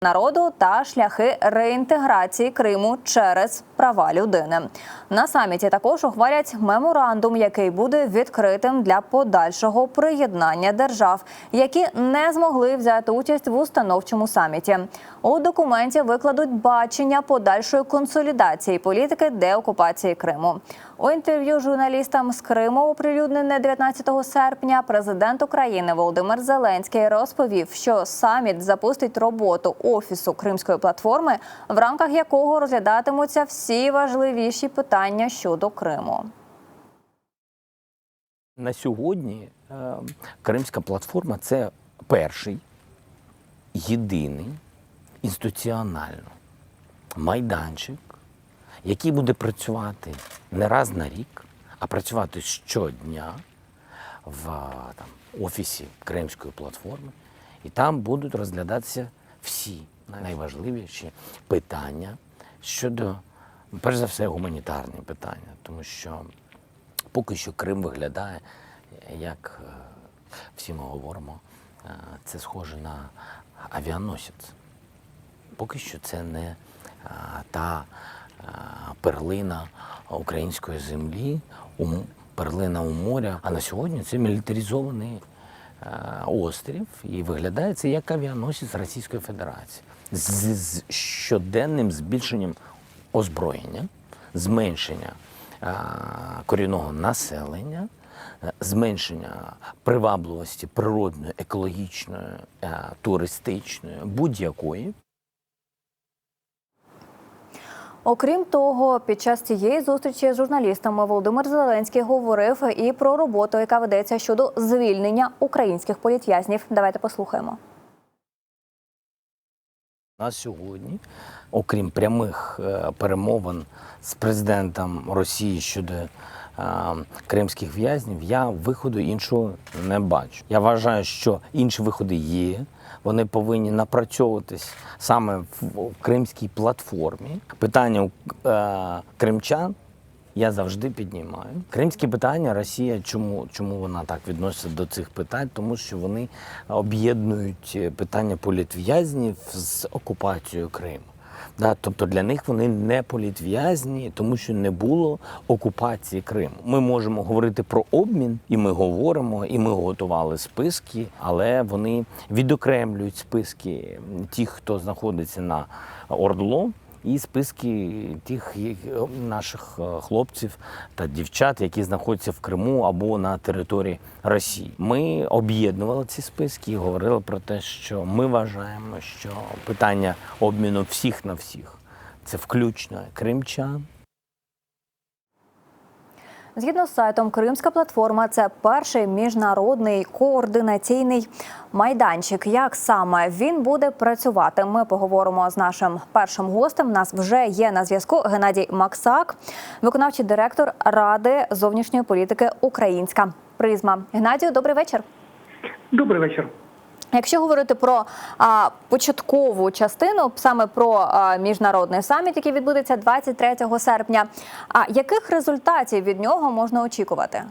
народу та шляхи реінтеграції Криму через права людини. На саміті також ухвалять меморандум, який буде відкритим для подальшого приєднання держав, які не змогли взяти участь в установчому саміті. У документі викладуть бачення подальшої консолідації політики деокупації Криму. У інтерв'ю журналістам з Криму, оприлюднене 19 серпня, президент України Володимир Зеленський розповів, що саміт запустить роботу Офісу Кримської платформи, в рамках якого розглядатимуться всі важливіші питання щодо Криму. На сьогодні Кримська платформа – це перший, єдиний, інституціональний майданчик, який буде працювати не раз на рік, а працювати щодня в Офісі Кримської платформи. І там будуть розглядатися всі найважливіші питання щодо, перш за все, гуманітарні питання. Тому що поки що Крим виглядає, як всі ми говоримо, це схоже на авіаносець. Поки що це не та перлина української землі, перлина у моря, а на сьогодні це мілітаризований острів і виглядає це як авіаносець Російської Федерації з щоденним збільшенням озброєння, зменшення корінного населення, зменшення привабливості природної, екологічної, туристичної, будь-якої. Окрім того, під час цієї зустрічі з журналістами Володимир Зеленський говорив і про роботу, яка ведеться щодо звільнення українських політв'язнів. Давайте послухаємо. На сьогодні, окрім прямих перемовин з президентом Росії щодо кримських в'язнів, я виходу іншого не бачу. Я вважаю, що інші виходи є. Вони повинні напрацьовуватись саме в Кримській платформі. Питання кримчан я завжди піднімаю. Кримські питання Росія, чому вона так відноситься до цих питань? Тому що вони об'єднують питання політв'язнів з окупацією Криму. Тобто для них вони не політв'язні, тому що не було окупації Криму. Ми можемо говорити про обмін, і ми говоримо, і ми готували списки, але вони відокремлюють списки тих, хто знаходиться на ОРДЛО, і списки тих наших хлопців та дівчат, які знаходяться в Криму або на території Росії. Ми об'єднували ці списки і говорили про те, що ми вважаємо, що питання обміну всіх на всіх – це включно кримчан. Згідно з сайтом, Кримська платформа – це перший міжнародний координаційний майданчик. Як саме він буде працювати? Ми поговоримо з нашим першим гостем. У нас вже є на зв'язку Геннадій Максак, виконавчий директор Ради зовнішньої політики «Українська призма». Геннадію, добрий вечір. Добрий вечір. Якщо говорити про початкову частину, саме про міжнародний саміт, який відбудеться 23 серпня, яких результатів від нього можна очікувати?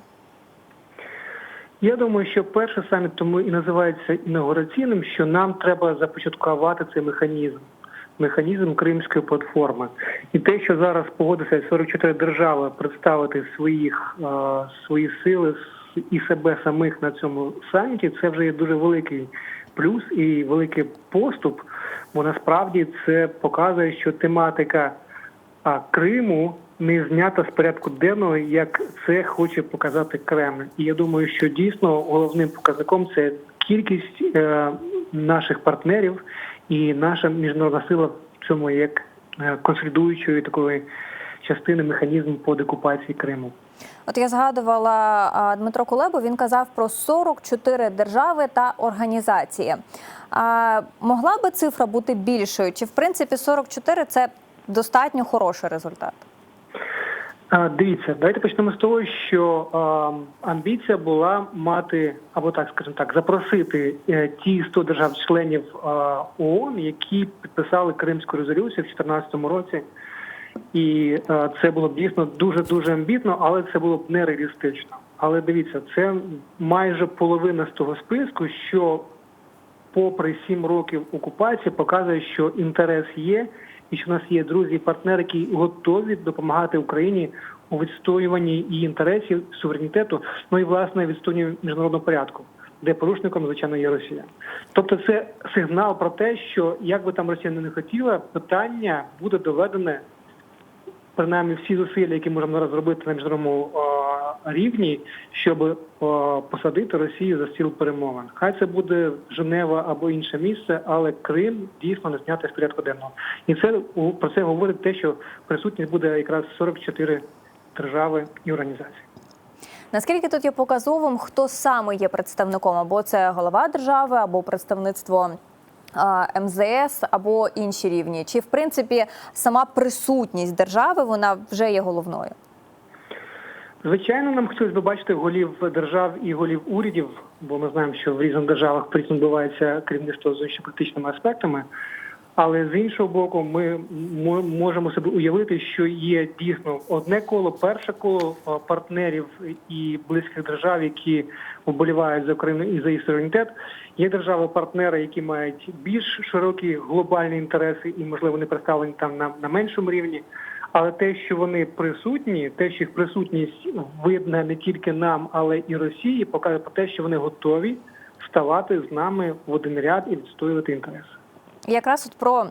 Я думаю, що перший саміт тому і називається інаугураційним, що нам треба започаткувати цей механізм Кримської платформи. І те, що зараз погодиться 44 держави представити свої сили і себе самих на цьому саміті, це вже є дуже великий плюс і великий поступ, бо насправді це показує, що тематика Криму не знята з порядку денного, як це хоче показати Кремль. І я думаю, що дійсно головним показником це кількість наших партнерів і наша міжнародна сила в цьому як консолідуючої такої частини механізму по деокупації Криму. От я згадувала Дмитро Кулебу, він казав про 44 держави та організації. Могла би цифра бути більшою? Чи в принципі 44 – це достатньо хороший результат? Дивіться, давайте почнемо з того, що амбіція була мати, або так, скажімо так, запросити ті 100 держав-членів ООН, які підписали Кримську резолюцію в 2014 році. І це було б дійсно дуже-дуже амбітно, але це було б нереалістично. Але дивіться, це майже половина з того списку, що попри 7 років окупації, показує, що інтерес є, і що в нас є друзі і партнери, які готові допомагати Україні у відстоюванні її інтересів, суверенітету, ну і, власне, відстоюванні міжнародного порядку, де порушником, звичайно, є Росія. Тобто це сигнал про те, що, як би там Росія не хотіла, питання буде доведене, принаймні всі зусилля, які можемо зараз зробити на міжнародному рівні, щоб посадити Росію за стіл перемовин. Хай це буде Женева або інше місце, але Крим дійсно не зняти з порядку денного. І про це говорить те, що присутність буде якраз 44 держави і організації. Наскільки тут є показовим, хто саме є представником? Або це голова держави, або представництво МЗС, або інші рівні? Чи, в принципі, сама присутність держави, вона вже є головною? Звичайно, нам хотілося б бачити голів держав і голів урядів, бо ми знаємо, що в різних державах по-різному відбувається керівництво з зовнішньополітичними аспектами. Але з іншого боку, ми можемо собі уявити, що є дійсно одне коло, перше коло партнерів і близьких держав, які вболівають за Україну і за її суверенітет. Є держави-партнери, які мають більш широкі глобальні інтереси і, можливо, не представлені там на меншому рівні. Але те, що вони присутні, те, що їх присутність видна не тільки нам, але і Росії, показує про те, що вони готові вставати з нами в один ряд і відстоювати інтереси. Якраз от про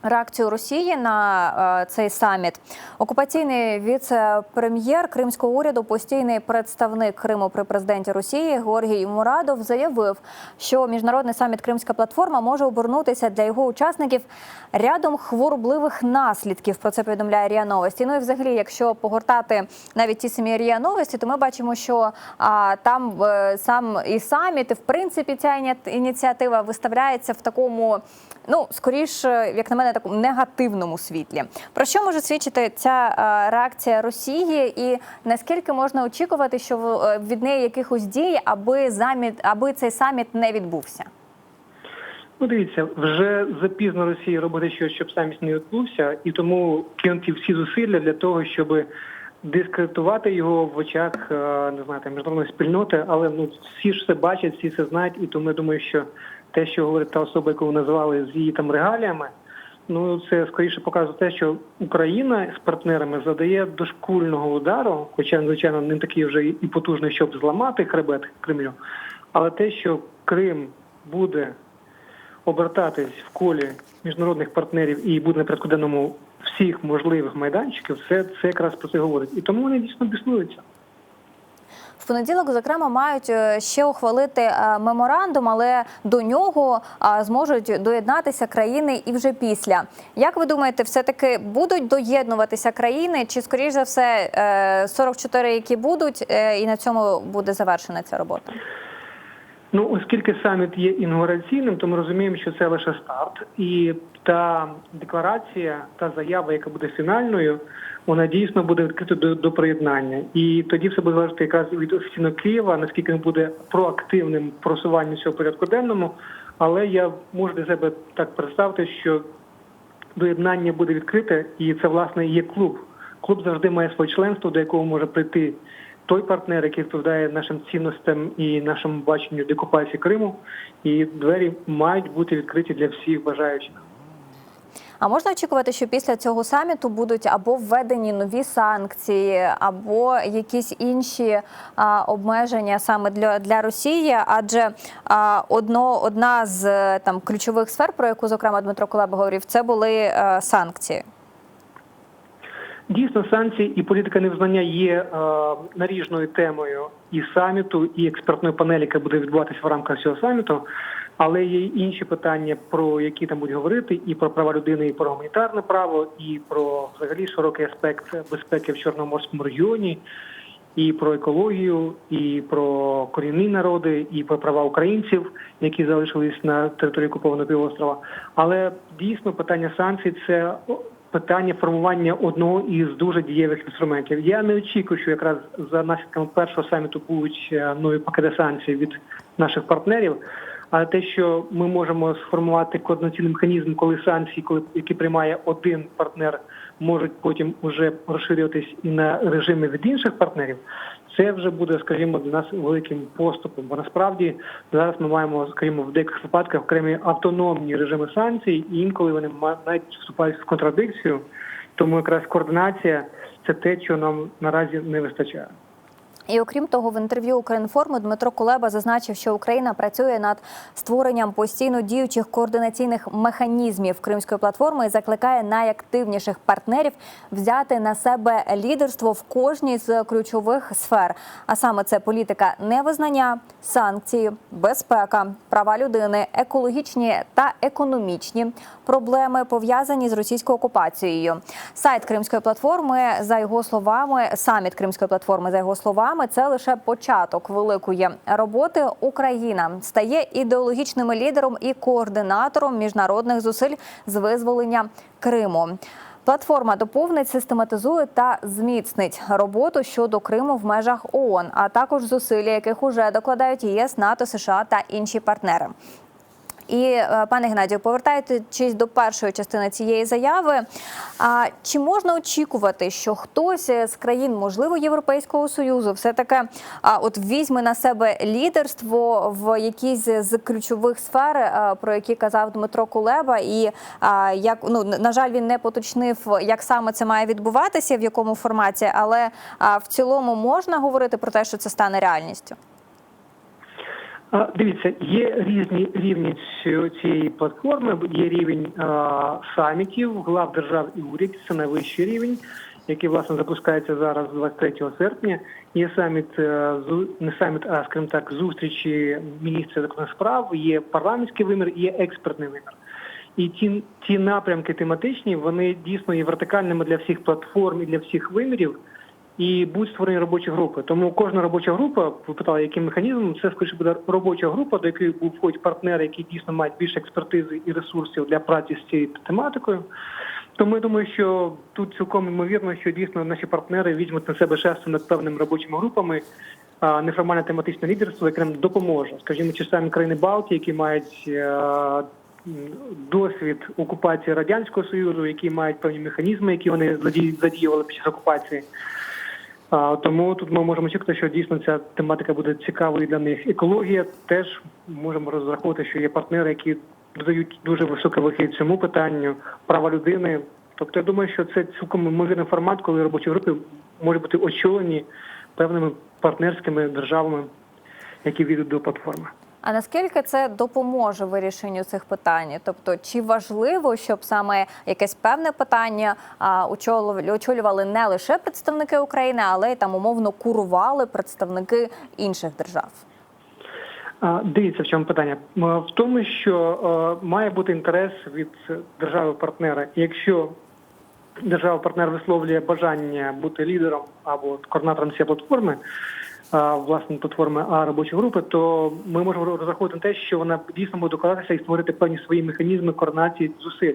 реакцію Росії на цей саміт. Окупаційний віце-прем'єр кримського уряду, постійний представник Криму при президенті Росії Георгій Мурадов заявив, що міжнародний саміт «Кримська платформа» може обернутися для його учасників рядом хворобливих наслідків. Про це повідомляє РІА Новості. Ну і взагалі, якщо погортати навіть ті самі РІА Новості, то ми бачимо, що там сам і саміт, і в принципі ця ініціатива виставляється в такому, ну, скоріш, як на мене, такому негативному світлі. Про що може свідчити ця реакція Росії і наскільки можна очікувати, що від неї якихось дій, аби цей саміт не відбувся? Ну, дивіться, вже запізно Росії робити щось, щоб саміт не відбувся, і тому кинути всі зусилля для того, щоб дискредитувати його в очах, не знаю, міжнародної спільноти, але всі ж все бачать, всі це знають, і тому я думаю, що те, що говорить та особа, яку ви назвали, з її там регаліями, це скоріше показує те, що Україна з партнерами задає дошкульного удару, хоча, звичайно, не такий вже і потужний, щоб зламати хребет Кремлю, але те, що Крим буде обертатись в колі міжнародних партнерів і буде на порядку денному всіх можливих майданчиків, це якраз про це говорить. І тому вони дійсно біснуються. В понеділок, зокрема, мають ще ухвалити меморандум, але до нього зможуть доєднатися країни і вже після. Як ви думаєте, все-таки будуть доєднуватися країни, чи, скоріш за все, 44, які будуть, і на цьому буде завершена ця робота? Оскільки саміт є інаугураційним, то ми розуміємо, що це лише старт. І та декларація, та заява, яка буде фінальною, вона дійсно буде відкрита до приєднання. І тоді все буде залежати якраз від офіційного Києва, наскільки він буде проактивним в просуванні цього порядку денному. Але я можу для себе так представити, що доєднання буде відкрите, і це, власне, є клуб. Клуб завжди має своє членство, до якого може прийти той партнер, який відповідає нашим цінностям і нашому баченню деокупації Криму, і двері мають бути відкриті для всіх бажаючих. А можна очікувати, що після цього саміту будуть або введені нові санкції, або якісь інші обмеження саме для Росії? Адже одна з ключових сфер, про яку, зокрема, Дмитро Кулеба говорив, це були санкції. Дійсно, санкції і політика невизнання є наріжною темою і саміту, і експертної панелі, яка буде відбуватися в рамках цього саміту. Але є й інші питання, про які там будуть говорити, і про права людини, і про гуманітарне право, і про взагалі широкий аспект безпеки в Чорноморському регіоні, і про екологію, і про корінні народи, і про права українців, які залишились на території окупованого півострова. Але дійсно питання санкцій – це питання формування одного із дуже дієвих інструментів. Я не очікую, що якраз за наслідками першого саміту будуть нові пакети санкцій від наших партнерів, але те, що ми можемо сформувати координаційний механізм, коли санкції, які приймає один партнер, можуть потім уже розширюватись і на режими від інших партнерів, це вже буде, скажімо, для нас великим поступом. Бо насправді зараз ми маємо, скажімо, в деяких випадках окремі автономні режими санкцій, і інколи вони навіть вступають в контрадикцію. Тому якраз координація – це те, що нам наразі не вистачає. І окрім того, в інтерв'ю «Укрінформу» Дмитро Кулеба зазначив, що Україна працює над створенням постійно діючих координаційних механізмів Кримської платформи і закликає найактивніших партнерів взяти на себе лідерство в кожній з ключових сфер. А саме це політика невизнання, санкції, безпека, права людини, екологічні та економічні проблеми, пов'язані з російською окупацією. Сайт Кримської платформи, за його словами, саміт Кримської платформи, за його словами, це лише початок великої роботи. Україна стає ідеологічним лідером і координатором міжнародних зусиль з визволення Криму. Платформа доповнить, систематизує та зміцнить роботу щодо Криму в межах ООН, а також зусилля, яких уже докладають ЄС, НАТО, США та інші партнери. І, пане Геннадію, повертаючись до першої частини цієї заяви, чи можна очікувати, що хтось з країн, можливо, Європейського Союзу, все-таки от візьме на себе лідерство в якійсь з ключових сфер, про які казав Дмитро Кулеба, і, на жаль, він не поточнив, як саме це має відбуватися, в якому форматі, але в цілому можна говорити про те, що це стане реальністю? Дивіться, є різні рівні цієї платформи. Є рівень самітів, глав держав і урядів, це найвищий рівень, який, власне, запускається зараз 23 серпня. Є саміт, не саміт, а, скажімо так, зустрічі міністрів закордонних справ, є парламентський вимір, є експертний вимір. І ті напрямки тематичні, вони дійсно є вертикальними для всіх платформ і для всіх вимірів. І будуть створені робочі групи. Тому кожна робоча група, ви питали, яким механізмом, це, скоріше, буде робоча група, до якої входять партнери, які дійсно мають більше експертизи і ресурсів для праці з цією тематикою. Тому я думаю, що тут цілком ймовірно, що дійсно наші партнери візьмуть на себе шефство над певними робочими групами, неформальне тематичне лідерство, яке нам допоможе. Скажімо, ті самі країни Балтії, які мають досвід окупації Радянського Союзу, які мають певні механізми, які вони задіювали під час окупації. Тому тут ми можемо очікувати, що дійсно ця тематика буде цікавою для них. Екологія теж можемо розраховувати, що є партнери, які додають дуже високий вихід цьому питанню, права людини. Тобто я думаю, що це цілком ймовірний формат, коли робочі групи можуть бути очолені певними партнерськими державами, які війдуть до платформи. А наскільки це допоможе вирішенню цих питань? Тобто, чи важливо, щоб саме якесь певне питання очолювали не лише представники України, але й там умовно курували представники інших держав? Дивіться, в чому питання. В тому, що має бути інтерес від держави-партнера. Якщо держава-партнер висловлює бажання бути лідером або координатором цієї платформи, власне, платформи робочої групи, то ми можемо розраховувати на те, що вона дійсно буде докладатися і створити певні свої механізми координації зусиль.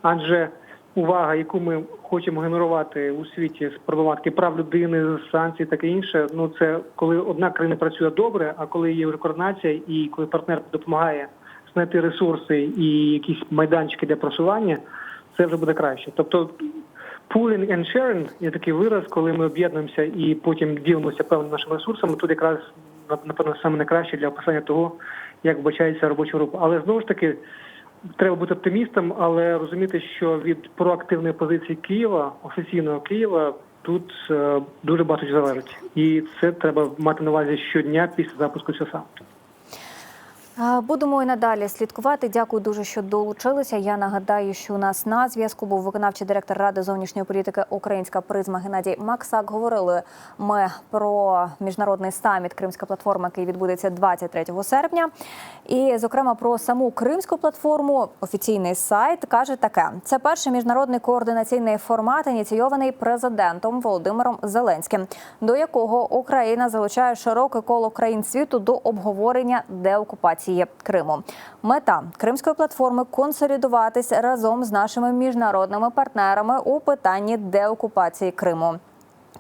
Адже увага, яку ми хочемо генерувати у світі з проблематики прав людини, санкцій, таке інше, це коли одна країна працює добре, а коли є вже координація і коли партнер допомагає знайти ресурси і якісь майданчики для просування, це вже буде краще. Тобто pooling and sharing є такий вираз, коли ми об'єднуємося і потім ділимося певними нашими ресурсами. Тут якраз, напевно, саме найкраще для описання того, як вбачається робоча група. Але, знову ж таки, треба бути оптимістом, але розуміти, що від проактивної позиції Києва, офіційного Києва, тут дуже багато залежить. І це треба мати на увазі щодня після запуску цього саміту. Будемо і надалі слідкувати. Дякую дуже, що долучилися. Я нагадаю, що у нас на зв'язку був виконавчий директор Ради зовнішньої політики «Українська призма» Геннадій Максак. Говорили ми про міжнародний саміт «Кримська платформа», який відбудеться 23 серпня. І, зокрема, про саму Кримську платформу. Офіційний сайт каже таке. Це перший міжнародний координаційний формат, ініційований президентом Володимиром Зеленським, до якого Україна залучає широке коло країн світу до обговорення деокупації Криму. Мета Кримської платформи – консолідуватись разом з нашими міжнародними партнерами у питанні деокупації Криму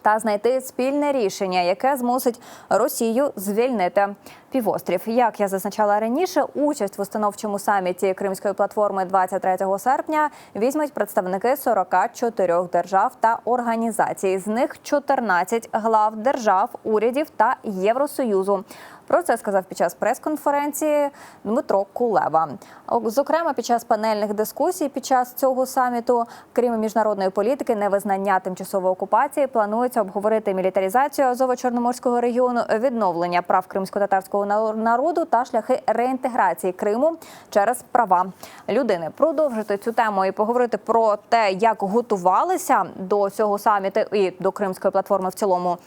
та знайти спільне рішення, яке змусить Росію звільнити півострів. Як я зазначала раніше, участь в установчому саміті Кримської платформи 23 серпня візьмуть представники 44 держав та організацій. З них 14 глав держав, урядів та Євросоюзу. Про це сказав під час прес-конференції Дмитро Кулеба. Зокрема, під час панельних дискусій під час цього саміту, крім міжнародної політики, невизнання тимчасової окупації, планується обговорити мілітаризацію Азово-Чорноморського регіону, відновлення прав кримсько-татарського народу та шляхи реінтеграції Криму через права людини. Продовжити цю тему і поговорити про те, як готувалися до цього саміту і до Кримської платформи в цілому,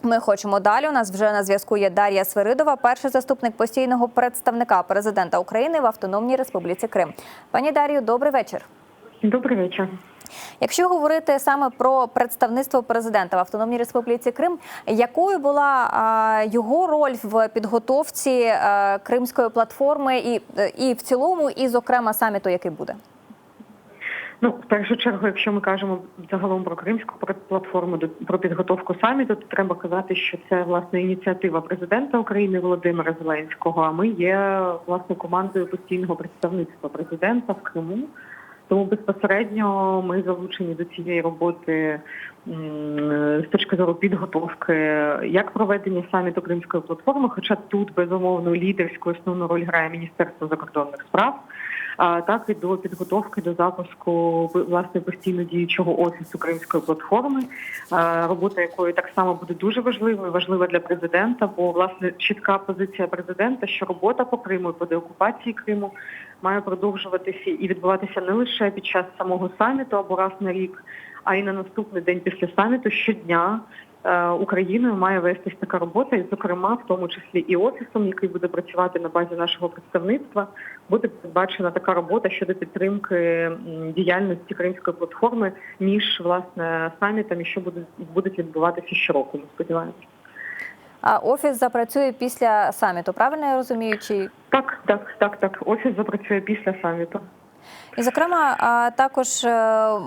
ми хочемо далі. У нас вже на зв'язку є Дар'я Свиридова, перший заступник постійного представника президента України в Автономній Республіці Крим. Пані Дар'ю, добрий вечір. Добрий вечір. Якщо говорити саме про представництво президента в Автономній Республіці Крим, якою була його роль в підготовці Кримської платформи і в цілому, і зокрема саміту, який буде? В першу чергу, якщо ми кажемо загалом про Кримську платформу, про підготовку саміту, то треба казати, що це, власне, ініціатива президента України Володимира Зеленського, а ми є, власне, командою постійного представництва президента в Криму. Тому безпосередньо ми залучені до цієї роботи з точки зору підготовки як проведення саміту Кримської платформи, хоча тут, безумовно, лідерську основну роль грає Міністерство закордонних справ, так і до підготовки до запуску, власне, постійно діючого офісу Кримської платформи, робота якої так само буде дуже важливою, важлива для президента, бо, власне, чітка позиція президента, що робота по Криму і по деокупації Криму має продовжуватися і відбуватися не лише під час самого саміту або раз на рік, а й на наступний день після саміту щодня. Україною має вестись така робота, і, зокрема, в тому числі і офісом, який буде працювати на базі нашого представництва, буде передбачена така робота щодо підтримки діяльності Кримської платформи між, власне, самітами, що будуть відбуватися щороку, ми сподіваємося. А офіс запрацює після саміту, правильно я розумію? Чи... Так. Офіс запрацює після саміту. І, зокрема, також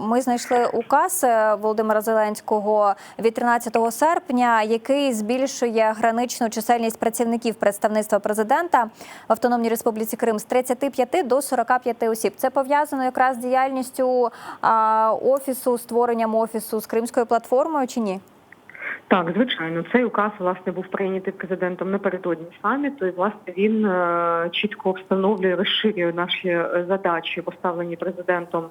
ми знайшли указ Володимира Зеленського від 13 серпня, який збільшує граничну чисельність працівників представництва президента в Автономній Республіці Крим з 35 до 45 осіб. Це пов'язано якраз з діяльністю офісу, створенням офісу з Кримською платформою чи ні? Так, звичайно. Цей указ, власне, був прийнятий президентом напередодні саміту, і, власне, він чітко встановлює, розширює наші задачі, поставлені президентом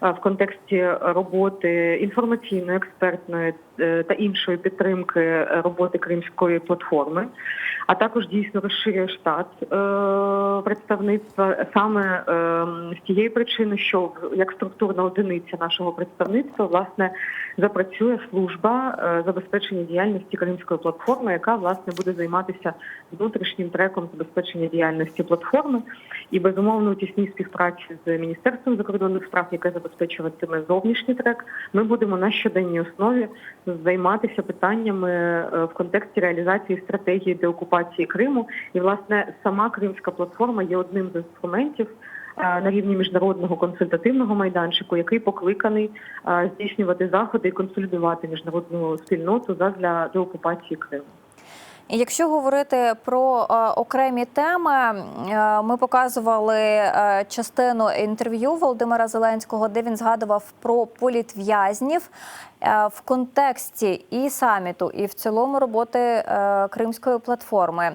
в контексті роботи інформаційної, експертної та іншої підтримки роботи Кримської платформи, а також дійсно розширює штат представництва саме з тієї причини, що як структурна одиниця нашого представництва, власне, запрацює служба забезпечення діяльності Кримської платформи, яка, власне, буде займатися внутрішнім треком забезпечення діяльності платформи. І, безумовно, у тісній співпраці з Міністерством закордонних справ, яке забезпечуватиме зовнішній трек, ми будемо на щоденній основі займатися питаннями в контексті реалізації стратегії деокупації Криму. І, власне, сама Кримська платформа є одним з інструментів на рівні міжнародного консультативного майданчику, який покликаний здійснювати заходи і консолідувати міжнародну спільноту задля деокупації Криму. І якщо говорити про окремі теми, ми показували частину інтерв'ю Володимира Зеленського, де він згадував про політв'язнів в контексті і саміту, і в цілому роботи Кримської платформи.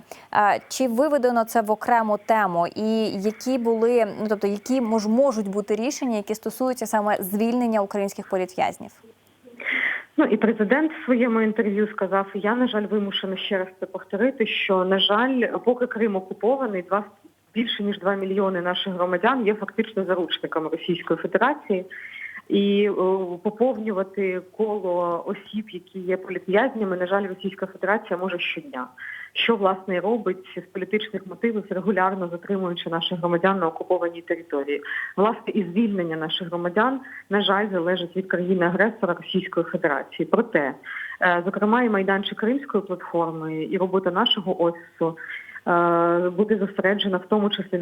Чи виведено це в окрему тему? І які були, які можуть бути рішення, які стосуються саме звільнення українських політв'язнів? І президент в своєму інтерв'ю сказав, і я, на жаль, вимушена ще раз це повторити, що, на жаль, поки Крим окупований, більше ніж 2 мільйони наших громадян є фактично заручниками Російської Федерації. І поповнювати коло осіб, які є політв'язнями, на жаль, Російська Федерація може щодня. Що, власне, робить з політичних мотивів, регулярно затримуючи наших громадян на окупованій території. Власне, і звільнення наших громадян, на жаль, залежить від країни-агресора Російської Федерації. Проте, зокрема, і майданчик Кримської платформи, і робота нашого офісу буде зосереджена в тому числі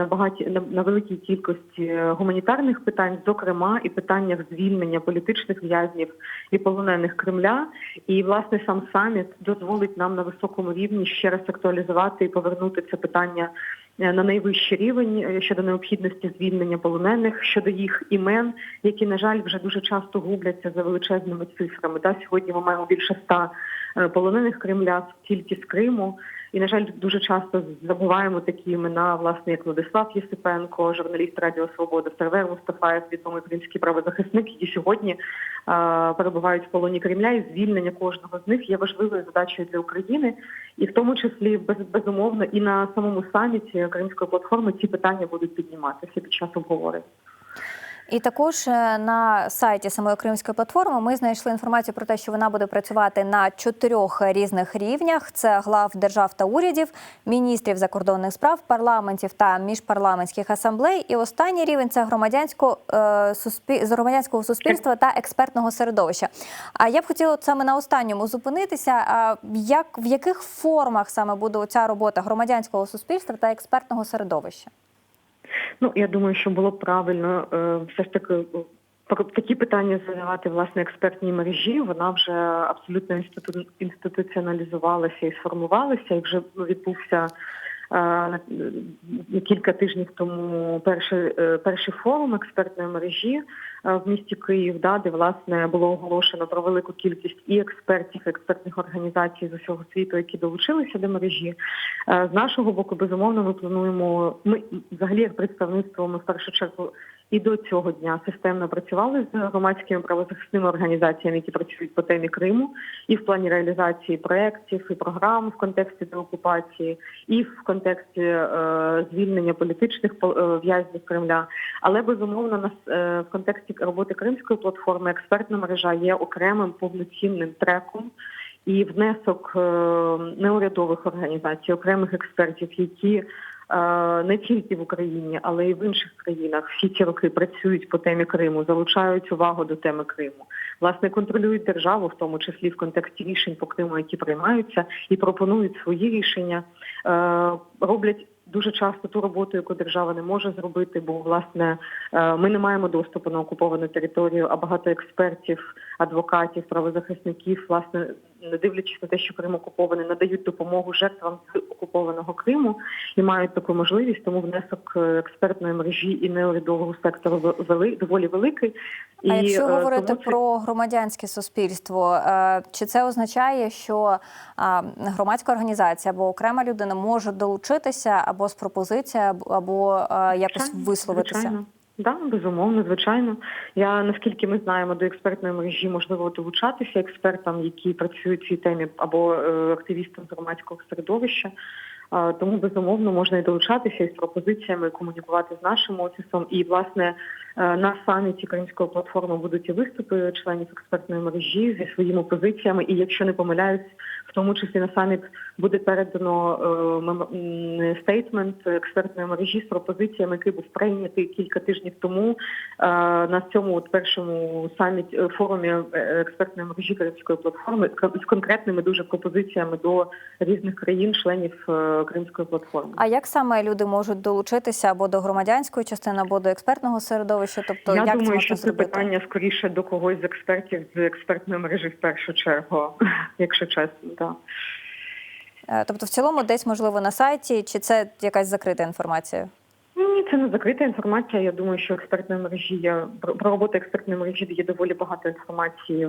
на великій кількості гуманітарних питань, зокрема і питаннях звільнення політичних в'язнів і полонених Кремля. І, власне, сам саміт дозволить нам на високому рівні ще раз актуалізувати і повернути це питання на найвищий рівень щодо необхідності звільнення полонених, щодо їх імен, які, на жаль, вже дуже часто губляться за величезними цифрами. Сьогодні ми маємо більше 100 полонених Кремля тільки з Криму. І, на жаль, дуже часто забуваємо такі імена, власне, як Владислав Єсипенко, журналіст Радіо Свобода, Сервер Мустафаєв, відомий кримський правозахисник, які сьогодні перебувають в полоні Кремля, і звільнення кожного з них є важливою задачею для України. І в тому числі, безумовно, і на самому саміті Кримської платформи ці питання будуть підніматися під час обговорень. І також на сайті самої Кримської платформи ми знайшли інформацію про те, що вона буде працювати на 4 різних рівнях. Це глав держав та урядів, міністрів закордонних справ, парламентів та міжпарламентських асамблей. І останній рівень – це громадянського суспільства та експертного середовища. А я б хотіла саме на останньому зупинитися. В яких формах саме буде ця робота громадянського суспільства та експертного середовища? Я думаю, що було б правильно все ж таки такі питання задавати, власне, експертній мережі. Вона вже абсолютно інституціоналізувалася і сформувалася, і вже відбувся кілька тижнів тому перший форум експертної мережі в місті Київ, де, власне, було оголошено про велику кількість і експертів, і експертних організацій з усього світу, які долучилися до мережі. З нашого боку, безумовно, ми плануємо, ми взагалі як представництво, ми в першу чергу і до цього дня системно працювали з громадськими правозахисними організаціями, які працюють по темі Криму, і в плані реалізації проєктів і програм в контексті деокупації, і в контексті звільнення політичних в'язнів Кремля. Але, безумовно, в контексті роботи Кримської платформи експертна мережа є окремим повноцінним треком, і внесок неурядових організацій, окремих експертів, які не тільки в Україні, але й в інших країнах всі ці роки працюють по темі Криму, залучають увагу до теми Криму, власне, контролюють державу, в тому числі в контексті рішень по Криму, які приймаються, і пропонують свої рішення, роблять дуже часто ту роботу, яку держава не може зробити, бо, власне, ми не маємо доступу на окуповану територію, а багато експертів, адвокатів, правозахисників, власне, не дивлячись на те, що Крим окупований, надають допомогу жертвам з окупованого Криму і мають таку можливість, тому внесок експертної мережі і неурядового сектору доволі великий. А якщо говорити про громадянське суспільство, чи це означає, що громадська організація або окрема людина може долучитися або з пропозицією, або якось висловитися? Звичайно. Так, безумовно, звичайно. Наскільки ми знаємо, до експертної мережі можливо долучатися експертам, які працюють в цій темі, або активістам з громадського середовища. Тому, безумовно, можна і долучатися, і з пропозиціями, комунікувати з нашим офісом. І, власне, на саміті Кримської платформи будуть і виступи членів експертної мережі зі своїми позиціями. І, якщо не помиляюсь, в тому числі на саміт буде передано стейтмент експертної мережі з пропозиціями, який був прийнятий кілька тижнів тому на цьому першому форумі експертної мережі Кримської платформи з конкретними дуже пропозиціями до різних країн, членів Кримської платформи. А як саме люди можуть долучитися або до громадянської частини, або до експертного середовища? Тобто, я як думаю, це що це зробити? питання скоріше до когось з експертів з експертної мережі в першу чергу, якщо чесно, так. Тобто в цілому десь, можливо, на сайті, чи це якась закрита інформація? Ні, це не закрита інформація. Я думаю, що експертної мережі про роботу експертної мережі є доволі багато інформації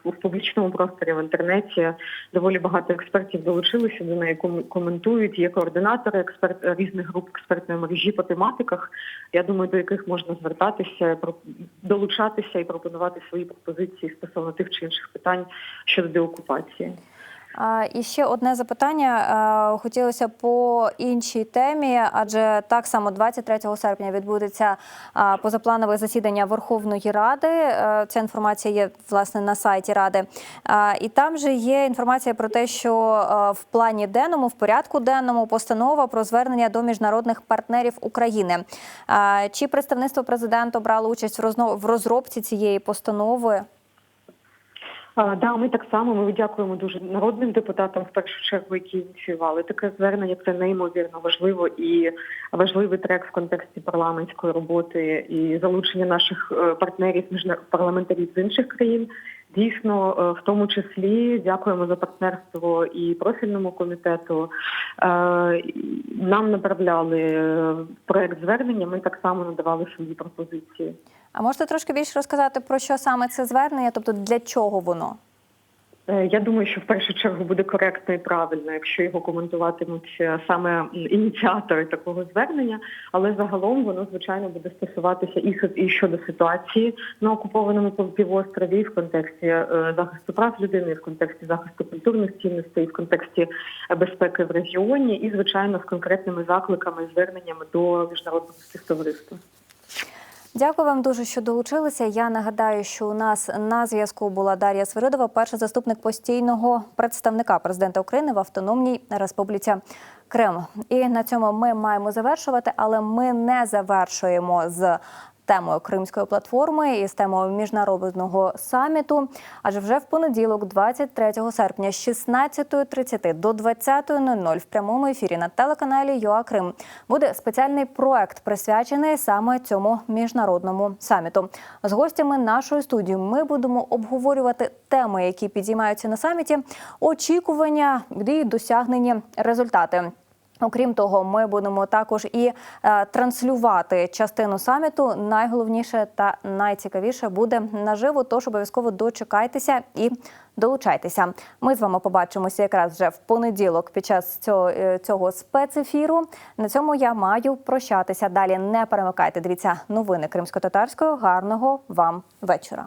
в публічному просторі, в інтернеті. Доволі багато експертів долучилися до неї, коментують. Є координатори різних груп експертної мережі по тематиках. Я думаю, до яких можна звертатися, долучатися і пропонувати свої пропозиції стосовно тих чи інших питань щодо деокупації. І ще одне запитання. Хотілося по іншій темі, адже так само 23 серпня відбудеться позапланове засідання Верховної Ради. Ця інформація є, власне, на сайті Ради. І там же є інформація про те, що в плані денному, в порядку денному постанова про звернення до міжнародних партнерів України. Чи представництво президента брало участь в розробці цієї постанови? Да, ми так само. Ми дякуємо дуже народним депутатам, в першу чергу, які ініціювали таке звернення. Це неймовірно важливо і важливий трек в контексті парламентської роботи і залучення наших партнерів, парламентарів з інших країн. Дійсно, в тому числі дякуємо за партнерство і профільному комітету. Нам направляли проект звернення, ми так само надавали свої пропозиції. А можете трошки більше розказати, про що саме це звернення, тобто для чого воно? Я думаю, що в першу чергу буде коректно і правильно, якщо його коментуватимуть саме ініціатори такого звернення, але загалом воно, звичайно, буде стосуватися і щодо ситуації на окупованому півострові, і в контексті захисту прав людини, і в контексті захисту культурних цінностей, і в контексті безпеки в регіоні, і, звичайно, з конкретними закликами і зверненнями до міжнародного співтовариства. Дякую вам дуже, що долучилися. Я нагадаю, що у нас на зв'язку була Дар'я Свиридова, перший заступник постійного представника президента України в Автономній Республіці Крим. І на цьому ми маємо завершувати, але ми не завершуємо з темою Кримської платформи і з темою міжнародного саміту. Адже вже в понеділок, 23 серпня, з 16:30 до 20:00 в прямому ефірі на телеканалі ЮА Крим буде спеціальний проект, присвячений саме цьому міжнародному саміту. З гостями нашої студії ми будемо обговорювати теми, які підіймаються на саміті, очікування і досягнені результати. Окрім того, ми будемо також і транслювати частину саміту. Найголовніше та найцікавіше буде наживо, тож обов'язково дочекайтеся і долучайтеся. Ми з вами побачимося якраз вже в понеділок під час цього спецефіру. На цьому я маю прощатися. Далі не перемикайте. Дивіться новини кримсько-татарської. Гарного вам вечора.